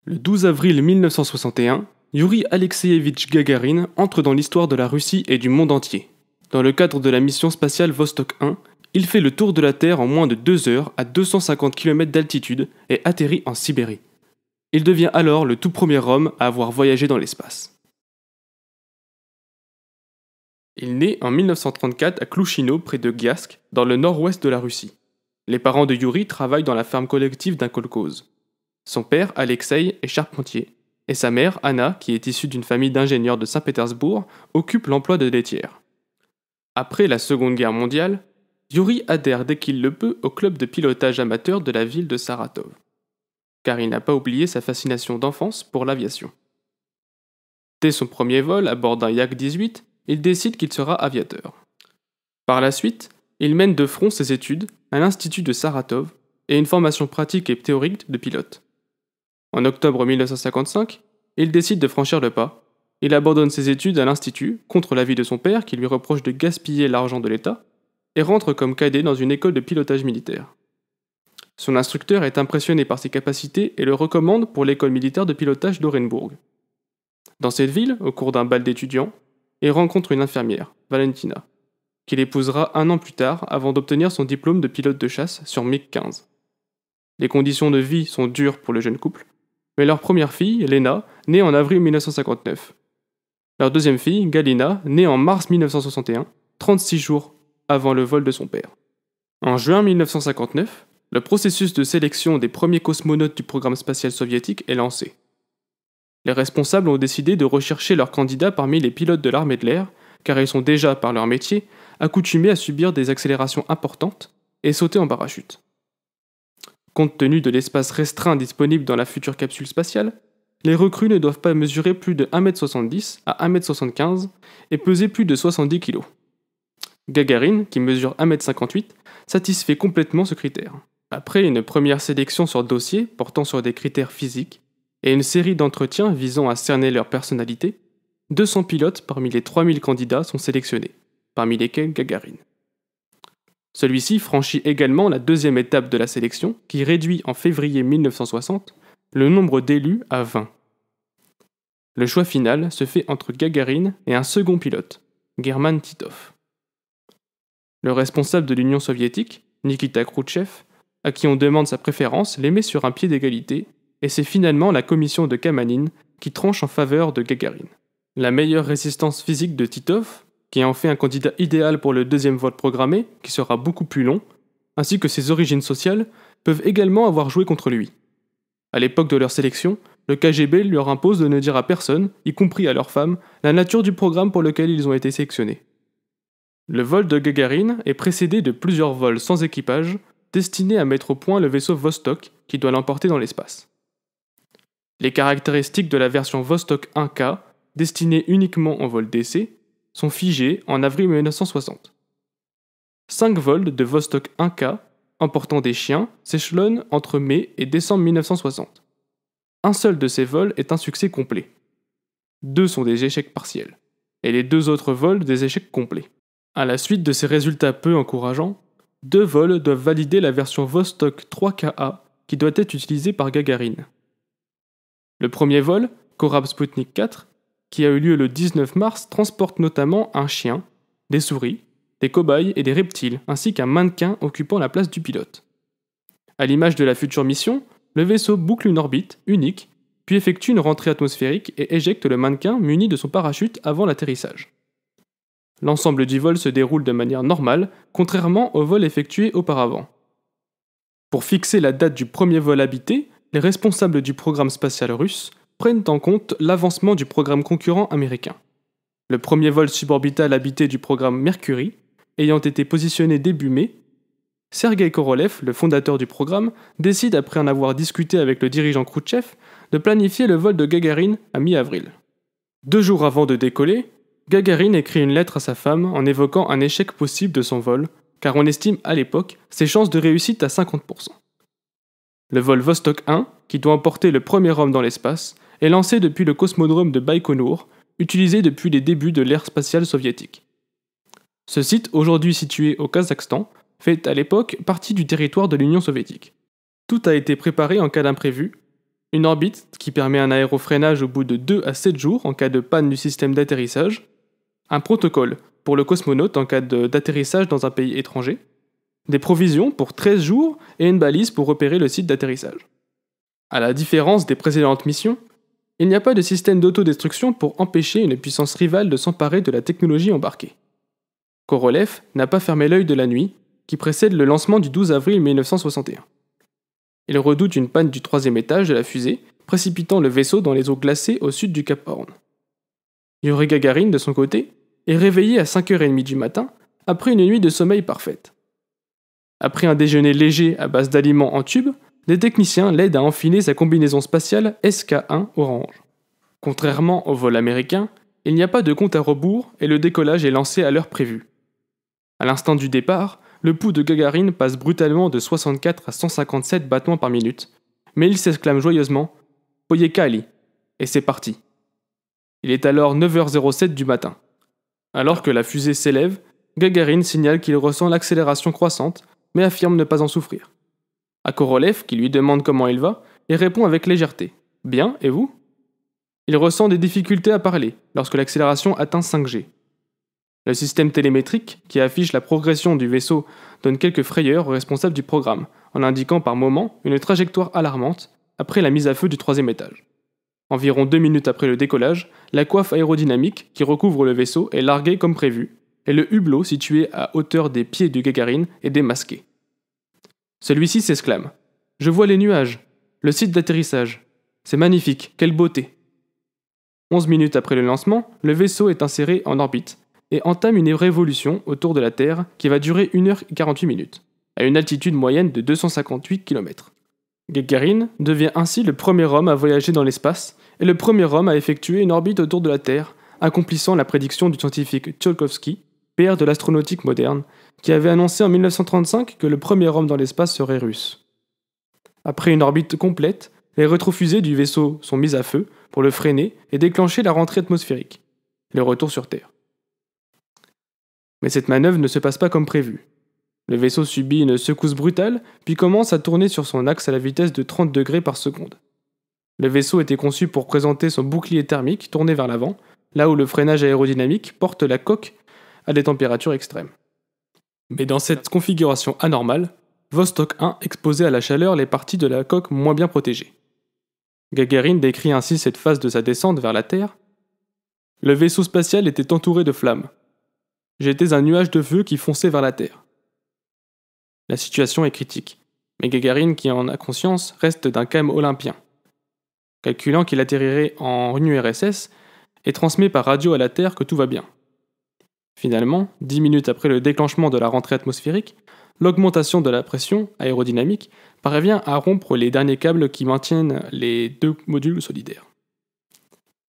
Le 12 avril 1961, Youri Alexeïevitch Gagarine entre dans l'histoire de la Russie et du monde entier. Dans le cadre de la mission spatiale Vostok 1, il fait le tour de la Terre en moins de 2 heures à 250 km d'altitude et atterrit en Sibérie. Il devient alors le tout premier homme à avoir voyagé dans l'espace. Il naît en 1934 à Klouchino, près de Giask, dans le nord-ouest de la Russie. Les parents de Youri travaillent dans la ferme collective d'un kolkhoze. Son père, Alexei, est charpentier, et sa mère, Anna, qui est issue d'une famille d'ingénieurs de Saint-Pétersbourg, occupe l'emploi de laitière. Après la Seconde Guerre mondiale, Youri adhère dès qu'il le peut au club de pilotage amateur de la ville de Saratov, car il n'a pas oublié sa fascination d'enfance pour l'aviation. Dès son premier vol à bord d'un Yak-18, il décide qu'il sera aviateur. Par la suite, il mène de front ses études à l'Institut de Saratov et une formation pratique et théorique de pilote. En octobre 1955, il décide de franchir le pas. Il abandonne ses études à l'Institut, contre l'avis de son père qui lui reproche de gaspiller l'argent de l'État, et rentre comme cadet dans une école de pilotage militaire. Son instructeur est impressionné par ses capacités et le recommande pour l'école militaire de pilotage d'Orenbourg. Dans cette ville, au cours d'un bal d'étudiants, il rencontre une infirmière, Valentina, qu'il épousera 1 an plus tard avant d'obtenir son diplôme de pilote de chasse sur MiG-15. Les conditions de vie sont dures pour le jeune couple, mais leur première fille, Lena, naît en avril 1959. Leur deuxième fille, Galina, naît en mars 1961, 36 jours avant le vol de son père. En juin 1959, le processus de sélection des premiers cosmonautes du programme spatial soviétique est lancé. Les responsables ont décidé de rechercher leurs candidats parmi les pilotes de l'armée de l'air, car ils sont déjà, par leur métier, accoutumés à subir des accélérations importantes et sauter en parachute. Compte tenu de l'espace restreint disponible dans la future capsule spatiale, les recrues ne doivent pas mesurer plus de 1m70 à 1m75 et peser plus de 70 kg. Gagarine, qui mesure 1m58, satisfait complètement ce critère. Après une première sélection sur dossier portant sur des critères physiques et une série d'entretiens visant à cerner leur personnalité, 200 pilotes parmi les 3000 candidats sont sélectionnés, parmi lesquels Gagarine. Celui-ci franchit également la deuxième étape de la sélection, qui réduit en février 1960 le nombre d'élus à 20. Le choix final se fait entre Gagarine et un second pilote, German Titov. Le responsable de l'Union soviétique, Nikita Khrouchtchev, à qui on demande sa préférence, les met sur un pied d'égalité, et c'est finalement la commission de Kamanin qui tranche en faveur de Gagarine. La meilleure résistance physique de Titov, qui en fait un candidat idéal pour le deuxième vol programmé, qui sera beaucoup plus long, ainsi que ses origines sociales, peuvent également avoir joué contre lui. À l'époque de leur sélection, le KGB leur impose de ne dire à personne, y compris à leurs femmes, la nature du programme pour lequel ils ont été sélectionnés. Le vol de Gagarine est précédé de plusieurs vols sans équipage, destinés à mettre au point le vaisseau Vostok, qui doit l'emporter dans l'espace. Les caractéristiques de la version Vostok 1K, destinée uniquement en vol d'essai, sont figées en avril 1960. 5 vols de Vostok 1K, emportant des chiens, s'échelonnent entre mai et décembre 1960. Un seul de ces vols est un succès complet. 2 sont des échecs partiels, et les 2 autres vols des échecs complets. À la suite de ces résultats peu encourageants, 2 vols doivent valider la version Vostok 3KA qui doit être utilisée par Gagarine. Le premier vol, Korab Sputnik 4, qui a eu lieu le 19 mars, transporte notamment un chien, des souris, des cobayes et des reptiles, ainsi qu'un mannequin occupant la place du pilote. À l'image de la future mission, le vaisseau boucle une orbite unique, puis effectue une rentrée atmosphérique et éjecte le mannequin muni de son parachute avant l'atterrissage. L'ensemble du vol se déroule de manière normale, contrairement au vol effectué auparavant. Pour fixer la date du premier vol habité, les responsables du programme spatial russe prennent en compte l'avancement du programme concurrent américain. Le premier vol suborbital habité du programme Mercury, ayant été positionné début mai, Sergei Korolev, le fondateur du programme, décide, après en avoir discuté avec le dirigeant Khrouchtchev, de planifier le vol de Gagarine à mi-avril. 2 jours avant de décoller, Gagarine écrit une lettre à sa femme en évoquant un échec possible de son vol, car on estime à l'époque ses chances de réussite à 50%. Le vol Vostok 1, qui doit emporter le premier homme dans l'espace, est lancé depuis le cosmodrome de Baïkonour, utilisé depuis les débuts de l'ère spatiale soviétique. Ce site, aujourd'hui situé au Kazakhstan, fait à l'époque partie du territoire de l'Union soviétique. Tout a été préparé en cas d'imprévu, une orbite qui permet un aérofreinage au bout de 2 à 7 jours en cas de panne du système d'atterrissage, un protocole pour le cosmonaute en cas d'atterrissage dans un pays étranger, des provisions pour 13 jours et une balise pour repérer le site d'atterrissage. À la différence des précédentes missions, il n'y a pas de système d'autodestruction pour empêcher une puissance rivale de s'emparer de la technologie embarquée. Korolev n'a pas fermé l'œil de la nuit qui précède le lancement du 12 avril 1961. Il redoute une panne du 3e étage de la fusée, précipitant le vaisseau dans les eaux glacées au sud du Cap Horn. Yuri Gagarin, de son côté, est réveillé à 5h30 du matin après une nuit de sommeil parfaite. Après un déjeuner léger à base d'aliments en tube, des techniciens l'aident à enfiler sa combinaison spatiale SK-1 orange. Contrairement au vol américain, il n'y a pas de compte à rebours et le décollage est lancé à l'heure prévue. À l'instant du départ, le pouls de Gagarin passe brutalement de 64 à 157 battements par minute, mais il s'exclame joyeusement « Poyekali !» et c'est parti. Il est alors 9h07 du matin. Alors que la fusée s'élève, Gagarin signale qu'il ressent l'accélération croissante, mais affirme ne pas en souffrir. À Korolev, qui lui demande comment il va, il répond avec légèreté « Bien, et vous ?» Il ressent des difficultés à parler lorsque l'accélération atteint 5G. Le système télémétrique, qui affiche la progression du vaisseau, donne quelques frayeurs aux responsables du programme, en indiquant par moments une trajectoire alarmante après la mise à feu du 3e étage. Environ 2 minutes après le décollage, la coiffe aérodynamique qui recouvre le vaisseau est larguée comme prévu, et le hublot situé à hauteur des pieds de Gagarin est démasqué. Celui-ci s'exclame « Je vois les nuages, le site d'atterrissage. C'est magnifique, quelle beauté !» 11 minutes après le lancement, le vaisseau est inséré en orbite et entame une révolution autour de la Terre qui va durer 1h48, à une altitude moyenne de 258 km. Gagarin devient ainsi le premier homme à voyager dans l'espace et le premier homme à effectuer une orbite autour de la Terre, accomplissant la prédiction du scientifique Tsiolkovsky, père de l'astronautique moderne, qui avait annoncé en 1935 que le premier homme dans l'espace serait russe. Après une orbite complète, les rétrofusées du vaisseau sont mises à feu pour le freiner et déclencher la rentrée atmosphérique, le retour sur Terre. Mais cette manœuvre ne se passe pas comme prévu. Le vaisseau subit une secousse brutale, puis commence à tourner sur son axe à la vitesse de 30 degrés par seconde. Le vaisseau était conçu pour présenter son bouclier thermique tourné vers l'avant, là où le freinage aérodynamique porte la coque à des températures extrêmes. Mais dans cette configuration anormale, Vostok 1 exposait à la chaleur les parties de la coque moins bien protégées. Gagarin décrit ainsi cette phase de sa descente vers la Terre. Le vaisseau spatial était entouré de flammes. J'étais un nuage de feu qui fonçait vers la Terre. La situation est critique, mais Gagarin, qui en a conscience, reste d'un calme olympien. Calculant qu'il atterrirait en URSS et transmet par radio à la Terre que tout va bien. Finalement, 10 minutes après le déclenchement de la rentrée atmosphérique, l'augmentation de la pression aérodynamique parvient à rompre les derniers câbles qui maintiennent les 2 modules solidaires.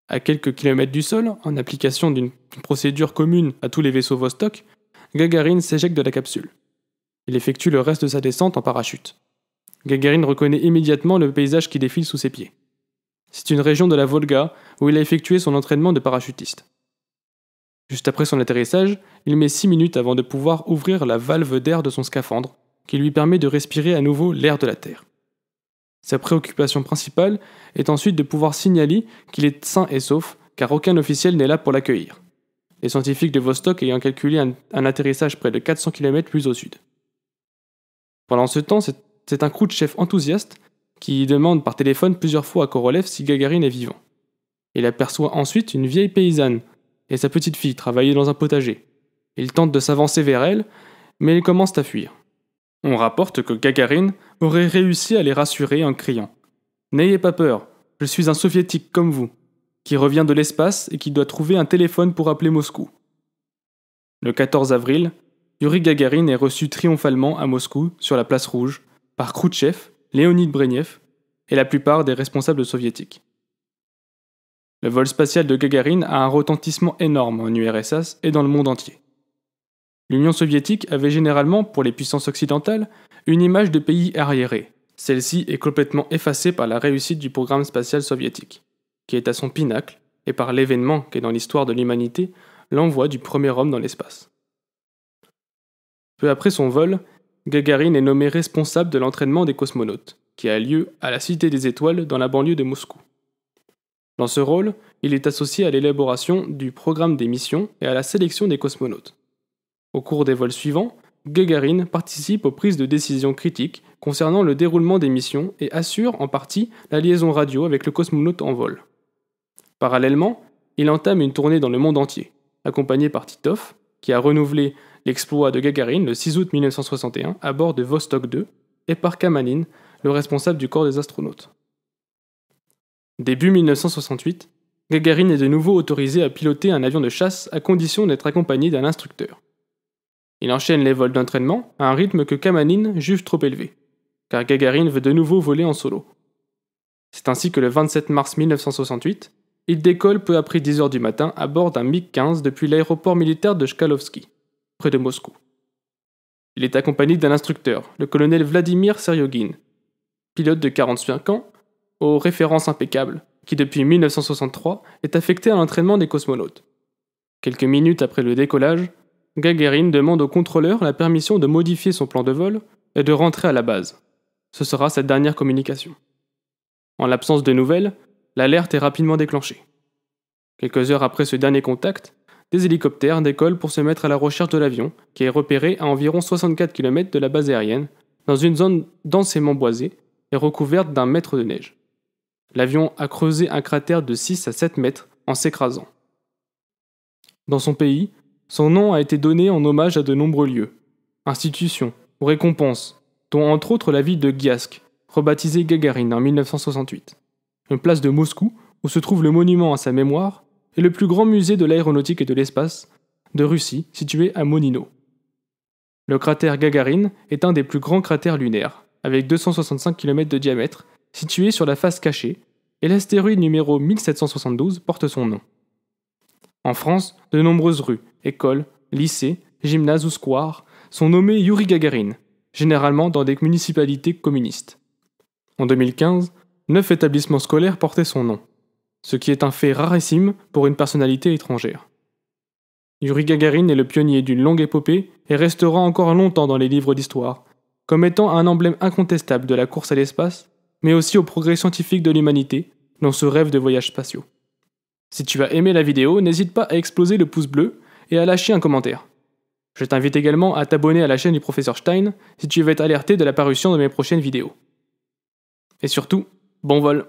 À quelques kilomètres du sol, en application d'une procédure commune à tous les vaisseaux Vostok, Gagarin s'éjecte de la capsule. Il effectue le reste de sa descente en parachute. Gagarin reconnaît immédiatement le paysage qui défile sous ses pieds. C'est une région de la Volga où il a effectué son entraînement de parachutiste. Juste après son atterrissage, il met 6 minutes avant de pouvoir ouvrir la valve d'air de son scaphandre, qui lui permet de respirer à nouveau l'air de la Terre. Sa préoccupation principale est ensuite de pouvoir signaler qu'il est sain et sauf, car aucun officiel n'est là pour l'accueillir, les scientifiques de Vostok ayant calculé un atterrissage près de 400 km plus au sud. Pendant ce temps, c'est un crew-chef enthousiaste qui demande par téléphone plusieurs fois à Korolev si Gagarin est vivant. Il aperçoit ensuite une vieille paysanne et sa petite fille travailler dans un potager. Il tente de s'avancer vers elle, mais ils commencent à fuir. On rapporte que Gagarin aurait réussi à les rassurer en criant « N'ayez pas peur, je suis un soviétique comme vous, qui revient de l'espace et qui doit trouver un téléphone pour appeler Moscou. » Le 14 avril, Yuri Gagarin est reçu triomphalement à Moscou, sur la place rouge, par Khrouchtchev, Léonid Brezhnev et la plupart des responsables soviétiques. Le vol spatial de Gagarin a un retentissement énorme en URSS et dans le monde entier. L'Union soviétique avait généralement, pour les puissances occidentales, une image de pays arriéré. Celle-ci est complètement effacée par la réussite du programme spatial soviétique, qui est à son pinacle, et par l'événement qu'est dans l'histoire de l'humanité, l'envoi du premier homme dans l'espace. Peu après son vol, Gagarin est nommé responsable de l'entraînement des cosmonautes, qui a lieu à la Cité des Étoiles dans la banlieue de Moscou. Dans ce rôle, il est associé à l'élaboration du programme des missions et à la sélection des cosmonautes. Au cours des vols suivants, Gagarine participe aux prises de décisions critiques concernant le déroulement des missions et assure en partie la liaison radio avec le cosmonaute en vol. Parallèlement, il entame une tournée dans le monde entier, accompagné par Titov, qui a renouvelé l'exploit de Gagarine le 6 août 1961 à bord de Vostok 2, et par Kamanin, le responsable du corps des astronautes. Début 1968, Gagarine est de nouveau autorisé à piloter un avion de chasse à condition d'être accompagné d'un instructeur. Il enchaîne les vols d'entraînement à un rythme que Kamanin juge trop élevé, car Gagarine veut de nouveau voler en solo. C'est ainsi que le 27 mars 1968, il décolle peu après 10 h du matin à bord d'un MiG-15 depuis l'aéroport militaire de Chkalovsky, près de Moscou. Il est accompagné d'un instructeur, le colonel Vladimir Seryogin, pilote de 45 ans, aux références impeccables, qui depuis 1963 est affecté à l'entraînement des cosmonautes. Quelques minutes après le décollage, Gagarine demande au contrôleur la permission de modifier son plan de vol et de rentrer à la base. Ce sera sa dernière communication. En l'absence de nouvelles, l'alerte est rapidement déclenchée. Quelques heures après ce dernier contact, des hélicoptères décollent pour se mettre à la recherche de l'avion, qui est repéré à environ 64 km de la base aérienne, dans une zone densément boisée et recouverte d'un mètre de neige. L'avion a creusé un cratère de 6 à 7 mètres en s'écrasant. Dans son pays, son nom a été donné en hommage à de nombreux lieux, institutions ou récompenses, dont entre autres la ville de Giask, rebaptisée Gagarine en 1968, une place de Moscou où se trouve le monument à sa mémoire et le plus grand musée de l'aéronautique et de l'espace de Russie situé à Monino. Le cratère Gagarine est un des plus grands cratères lunaires, avec 265 km de diamètre, situé sur la face cachée, et l'astéroïde numéro 1772 porte son nom. En France, de nombreuses rues, écoles, lycées, gymnases ou squares sont nommés Youri Gagarin, généralement dans des municipalités communistes. En 2015, 9 établissements scolaires portaient son nom, ce qui est un fait rarissime pour une personnalité étrangère. Youri Gagarin est le pionnier d'une longue épopée et restera encore longtemps dans les livres d'histoire, comme étant un emblème incontestable de la course à l'espace, mais aussi au progrès scientifique de l'humanité dans ce rêve de voyages spatiaux. Si tu as aimé la vidéo, n'hésite pas à exploser le pouce bleu et à lâcher un commentaire. Je t'invite également à t'abonner à la chaîne du professeur Stein si tu veux être alerté de la parution de mes prochaines vidéos. Et surtout, bon vol!